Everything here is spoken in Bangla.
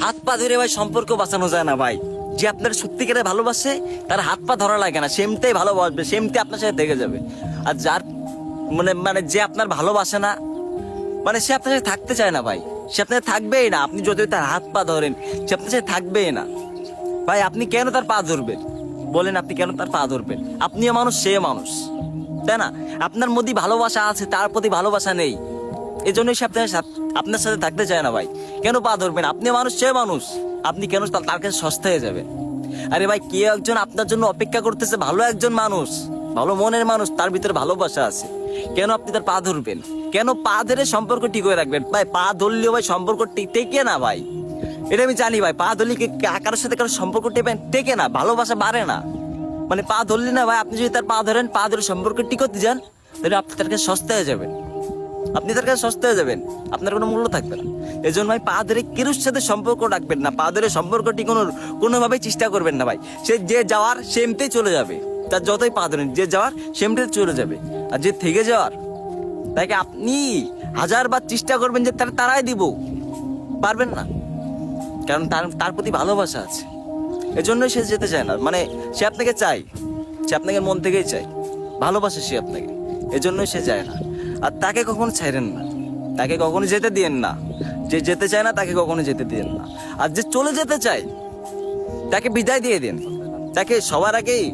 হাত পা ধরে ভাই সম্পর্ক বাঁচানো যায় না ভাই। যে আপনার সত্যিকারে ভালোবাসে তার হাত পা ধরা লাগে না, সেমটাই ভালোবাসবে, সেমটাই আপনার সাথে থেকে যাবে। আর যার মানে মানে যে আপনার ভালোবাসে না, মানে সে আপনার সাথে থাকতে চায় না ভাই, সে আপনার সাথে থাকবেই না। আপনি যদি তার হাত পা ধরেন সে আপনার সাথে থাকবেই না ভাই। আপনি কেন তার পা ধরবেন বলেন? আপনি কেন তার পা ধরবেন? আপনিও মানুষ, সে মানুষ, তাই না? আপনার মধ্যে ভালোবাসা আছে, তার প্রতি ভালোবাসা নেই, এই জন্যই সে আপনার সাথে থাকতে চায় না ভাই। কেন পা ধরবেন? আপনি মানুষ, সে মানুষ, আপনি কেন তার কাছে সস্তা হয়ে যাবেন? আরে ভাই, কে একজন আপনার জন্য অপেক্ষা করতেছে, ভালো একজন মানুষ, ভালো মনের মানুষ, তার ভিতরে ভালোবাসা আছে, কেন আপনি তার পা ধরবেন? কেন পা ধরে সম্পর্ক ঠিক করে রাখবেন? ভাই পা ধরলেও ভাই সম্পর্ক টেকে না ভাই, এটা আমি জানি ভাই। পা ধরলে কারোর সাথে কারোর সম্পর্ক টেকে না, ভালোবাসা বাড়ে না। মানে পা ধরলি না ভাই, আপনি যদি তার পা ধরেন, পা ধরে সম্পর্ক টিকতে যান, তাহলে আপনি তার কাছে সস্তা হয়ে যাবেন, আপনি তার কাছে সস্তা হয়ে যাবেন, আপনার কোনো মূল্য থাকবে না। এই জন্য ভাই পা ধরে কেরোর সাথে সম্পর্ক রাখবেন না, পা ধরে সম্পর্ক টিকানোর কোনোভাবেই চেষ্টা করবেন না ভাই। সে যে যাওয়ার সেমতেই চলে যাবে, তার যতই পা ধরেন, যে যাওয়ার সেমতেই চলে যাবে। আর যে থেকে যাওয়ার, তাকে আপনি হাজারবার চেষ্টা করবেন যে তারাই দিব, পারবেন না, কারণ তার প্রতি ভালোবাসা আছে। এজন্যই সে যেতে চায় না, মানে সে আপনাকে চায়, সে আপনাকে মন থেকেই চায়, ভালোবাসে সে আপনাকে, এজন্যই সে যায় না। আর তাকে কখনো ছাইরেন না, তাকে কখনো যেতে দিয়েন না। যে যেতে চায় না তাকে কখনো যেতে দিয়েন না। আর যে চলে যেতে চায় তাকে বিদায় দিয়ে দিন, তাকে সবার আগেই